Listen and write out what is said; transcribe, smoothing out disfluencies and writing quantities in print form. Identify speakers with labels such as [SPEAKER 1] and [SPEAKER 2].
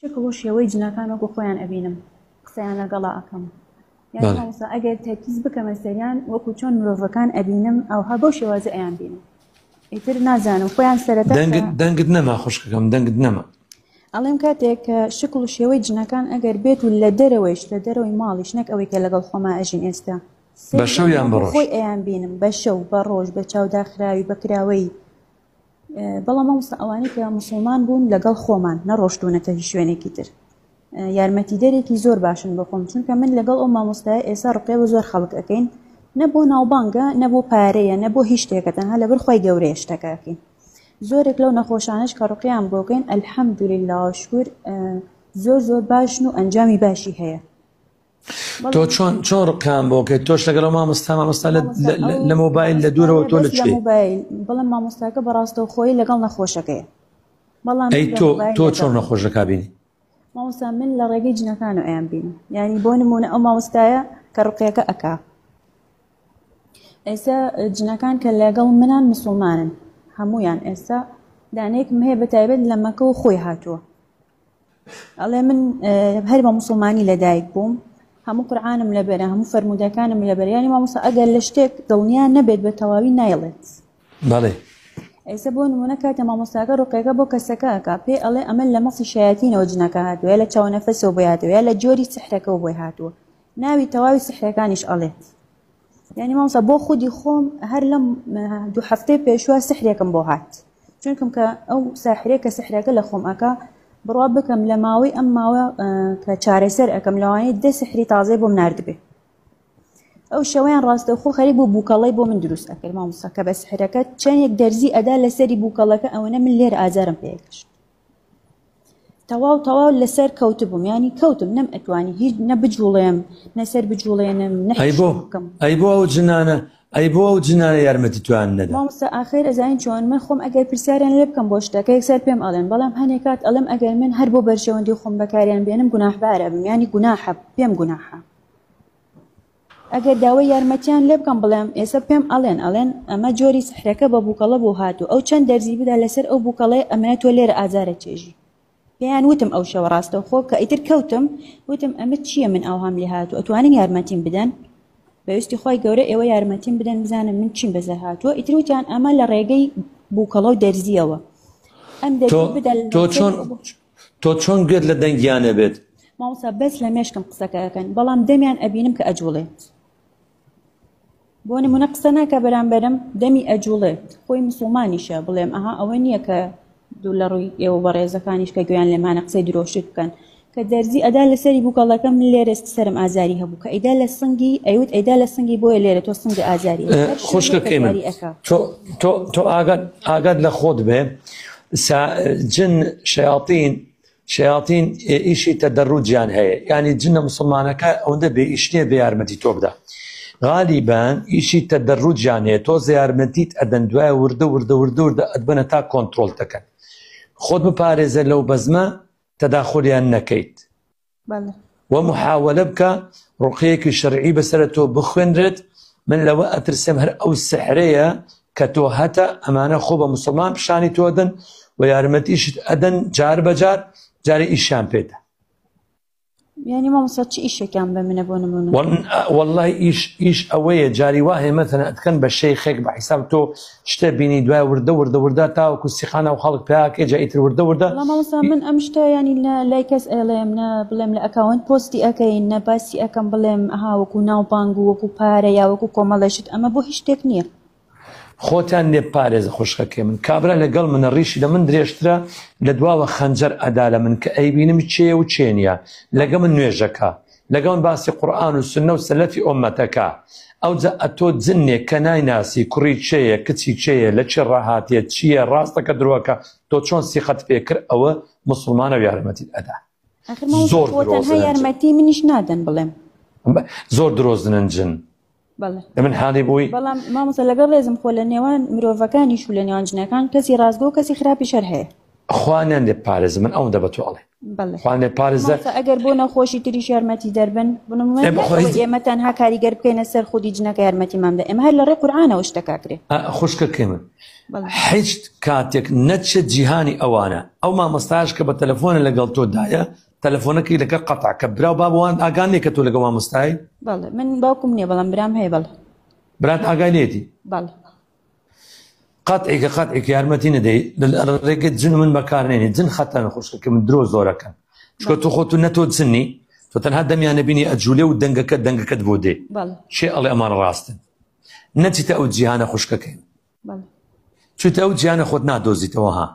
[SPEAKER 1] شکل و شێوەی جنەکان وەکو خۆیان ئەبینم قسەیان لەگەڵا ئەکەم یعنی مامۆستا ئەگەر تەرکیز بکەمە سەریان وەکو چۆن مرۆڤەکان ئەبینم ئەوها بەو شێوازە ئەیان بینم ئیتر نازانم خۆیان سەرەتا
[SPEAKER 2] دەنگت نەما خوشکەکەم دەنگت نەما
[SPEAKER 1] ئەڵێم کاتێک کە شکل و شێوەی جنەکان ئەگەر بێت و لە دەرەوەیش لە دەرەوەی ماڵیش نەک ئەوەی کە لەگەڵ خۆما ئەژین ئێستا
[SPEAKER 2] بە شەو یان بە ڕۆژ
[SPEAKER 1] خۆی ئەیان بینم بە شەو بە ڕۆژ بە چاوداخراوی بە کراوەی بەڵام مامۆستا ئەوانەی کە موسڵمان بوون لەگەڵ خۆمان نەڕۆشتوونەتە هیچ شوێنێکی تر یارمەتیدەرێکی زۆر باشن بۆ خۆم چونکە من لەگەڵ ئەو مامۆستایە ئێستا ڕقێ بە زۆر خەڵک ئەەکەین نە بۆ ناوبانگە نە بۆ پارەیە نە بۆ هیچ شتێکە تەنها لەبەر خۆی گەورەیە شتەکەکەین زۆرێک لەو نەخۆشانش کە ڕقیان بۆکەین ئەلحەمدولله شکر زۆر زۆر باشن و ئەنجامی باشی هەیە
[SPEAKER 2] تۆ چۆن ڕقیان بۆکەیت تۆش لەگەڵ مامۆستا لە مۆبایل لە دوورەوە تۆ لەکوێ
[SPEAKER 1] بەڵام مامۆستاکە بەڕاستەوخۆیی لەگەڵ نەخۆشەکەیە بەڵام
[SPEAKER 2] تۆ چۆن نەخۆشەکە بینی
[SPEAKER 1] مامۆستا من لە ڕێگەی جنەکان و ئەیان بینم یعنی بۆ نمونە ئەو مامۆستایە کە ڕقیەکە ئەکا ئێستا جنەکان کە لەگەڵ منان موسڵمانن هەمویان ئێستا دانەیەکم هەیە بەتایبەت لە مەکە و خۆی هاتووە ئەڵێ من هەر بە موسڵمانی لەدایک بووم هەموو قورعانم لەبەرە هەموو فەرمودەکانم لەبەر ینی مامۆستا ئەگەر لە شتێک دڵنیا نەبێت بە تەواوی نایڵێت
[SPEAKER 2] بەڵێ
[SPEAKER 1] ئێستا بۆ نمونە کاتە مامۆستاکە ڕقیەکە بۆ کەسەکە ئەکا پێ ئەڵێ ئەمە لە مەسی شایەتینەوە جنەکە هاتووە یا لە چاونەفەسەوە بۆی هاتووە یا لە جۆری سحرەکەەوە بۆی هاتووە ناوی تەواوی سحرەکانیش ئەڵێت یعنی مامۆستا بۆ خودی خۆم هەر لەم 2 هەفتەی پێشوە سحرێکم بۆ هات چونکم کە ئەو ساحرەیە کە سحرەکە لە خۆم ئەکا بڕوا بکەم لە ماوەی ئەم ماوە کە چارەسەر ئەەکەم لەوانەیە 10 سحری تازەی بۆم ناردبێ ئەو شەوەیان ڕاستەوخۆ خەریک بۆ بووکەڵەی بۆ من دروست ئەکرد مامۆستا کە بە سحرەکە چەندێک دەرزی ئەدا لەسەری بووکەڵەکە ئەوەنە من لێرە ئازارم پێکەشت تەواو لەسەر کەوت بووم ینی کەوتم نەم ئەتوانی هیچ نە بجوڵێم نەسەر بجوڵێنم
[SPEAKER 2] بکەم ئەی بۆ ئەو جنانە ئەی بۆ ئەو جنانە یارمەتی توان نەدا
[SPEAKER 1] مامۆستا ئاخر ئەزانین چۆن من خۆم ئەگەر پرسیاریان لێ بکەم بۆ شتەکە یەکسەر پێم ئەڵێن بەڵام هەنێک کات ئەڵێم ئەگەر من هەر بۆ بەرژەوەندی خۆم بەکاریان بێنم گوناحبارە بم ینی گوناحە پێم گوناحە ئەگەر داوای یارمەتیان لێ بکەم بڵێم ئێستا پێم ئەڵێن ئەمە جۆری سحرەکە بە بووکەڵە بۆ هاتوو ئەو چەند دەرزی بدا لەسەر ئەو بووکەڵەی ئەمە تۆ لێرە ئازارە چێژی پێیان وتم ئەو شەوە ڕاستەوخۆ کە ئیتر کەوتم وتم ئەمە چییە من ئەوهام لێ هاتوو ئەتوانن یارمەتیم بدەن بەویستی خۆی گەورە ئێوە یارمەتیم بدەن بزانم من چیم بەزە هاتووە ئیتر وتیان ئەمە لە ڕێگەی بووکەڵە و دەرزیەوە ئەم
[SPEAKER 2] تۆ چۆن گوێت لە دەنگیانە بێت
[SPEAKER 1] مامۆستا بەس لە مێشکم قسەکەکەن بەڵام دەمیان ئەبینم کە ئەجوڵێت بۆ نمونە قسە ناکە بەرامبەرم دەمی ئەجوڵێت خۆی موسڵمانیشە بڵێم ئەها ئەوە نییە کە دوو لە ڕووی ئێوە بەڕێزەکانیش کە گویان لێمانە قسەی درۆشت بکەن کە دەرزی ئەدا لەسەری بووکەڵەکە من لێرەست سرم ئازاری هەبوو کە ئەیدا لە سنگی ئەیوت ئەیدا لە سنگی بۆیە لێرە تۆ سنگ ئازاری
[SPEAKER 2] خوشکەکەی من تۆ ئاگات لە خۆت بێ جن شیاطین ئیشی تەدەڕوجیان هەیە ینی جنە موسڵمانەکە ئەوەندە بێ ئیش نییە بێ یارمەتی تۆ بدە غالیبان ئیشی تەدەڕوجیان هەیە تۆ یارمەتیت ئەدەن دوایە وردە ئەدبنە تا کۆنتترۆل دەکەن خۆت بپارێزە لەو بەزمە تەداخۆلیان نەکەیت وە محاولە بکە ڕوقەیەکی شەرعی بەسەر تۆ بخوێنرێت من لەوە ئەترسم هەر ئەو سحرەیە کە تۆ هەتە ئەمانە خۆ بە موسڵمان پیشانی تۆ دەن و یارمەتیشت ئەدەن جار بەجار جارێ ئیشیان پێدا
[SPEAKER 1] یعنی مامۆستا چی ئیشێکیان بە منە بۆ نمونە
[SPEAKER 2] وەڵڵای ئیش ئەوەیە جاری وایە مەتەنە ئەتکەن بە شەیخێک بە حیساب تۆ شتە بینی دوای وردە تاوەکو سیخانە و خەڵک پێیاکە جا ئیتر وردە
[SPEAKER 1] مامۆستا من ئەم شتە ینی لای کەس ئەڵێم نە بڵێم لە ئەکاونت پۆستی ئەەکەین نە باسی ئەەکەم بڵێم ئەها وەکو ناوبانگ و وەکو پارە یا وەکو کۆمەڵەشت ئەمە بۆ هیچ شتێک نییە
[SPEAKER 2] خۆتان لێ پارێزە خوشکەکەی من کابرا لەگەڵ منە ڕیشی لە من درێژترە لە دواوە خەنجەر ئەدا لە من کە ئەیبینم چێ و چێنە لەگە من نوێژەکە لەگە من باسی قورئان و سنە و سەلەفی ئۆمەتەکە ئەوجا ئەتۆ جنێک کە نایناسی کوڕی چێیە کچی چێیە لە چێ ڕاهاتێت چییە ڕاستەکە درۆکە تۆ چۆن سیخەت پێکرد ئەوە موسڵمانە یارمەتیت ئەدا
[SPEAKER 1] زۆر یارمەتی منیش نادەن بڵێم
[SPEAKER 2] زۆر درۆزنن جن من حاڵی بووی
[SPEAKER 1] بەڵام مامۆستا لەگەڵ ڕێزم خۆ لە نێوان مرۆڤەکانیش و لە نێوان جنەکان کەسی ڕازگۆ و کەسی خراپی شەر هەیە
[SPEAKER 2] خوانیان لێ پارێز من ئەوەندە بە تۆ ئەڵێ
[SPEAKER 1] بەڵێ
[SPEAKER 2] خوانێ پارێزە
[SPEAKER 1] ئەگەر بۆ نەخۆشی تریش یارمەتی دەربن ئێمە تەنها کاریگەر بکەینە سەر خودی جنەکە یارمەتیمان بدە ئێمە هەر لە ڕێ قورئانەوە شتەکاکرێ
[SPEAKER 2] خوشکەکەی من هیچ کاتێک نەچێت جیهانی ئەوانە ئەو مامۆستاش کە بە تەلەفۆنە لەگەڵ تۆدایە تەلەفۆنەکەی لەکە قەتع کە برا بابوان ئاگان لێ کە تۆ لەگەڵ مامۆستای
[SPEAKER 1] بەڵێ من باوکم نییە بەڵام برام هەیە بەڵێ
[SPEAKER 2] برات ئاگای لێتی
[SPEAKER 1] بەڵێ
[SPEAKER 2] قەتعێکە قەتعێک یارمەتی نەدەی ڕێگەت جن من بەکارنێنی جن خەتەنە خوشکەکە من درۆ زۆرەکەن چکە تۆ خۆت نەتۆ جنی تۆ تەنها دەمیانە بینی ئەجوولێ و دەنگەکەت بۆ دێ چێ ئەڵێ ئەمان ڕاستن نەچیتە ئەو جیهانە خوشکەکەی چیتە ئەو جیهانە خۆت نادۆزیتەوە ها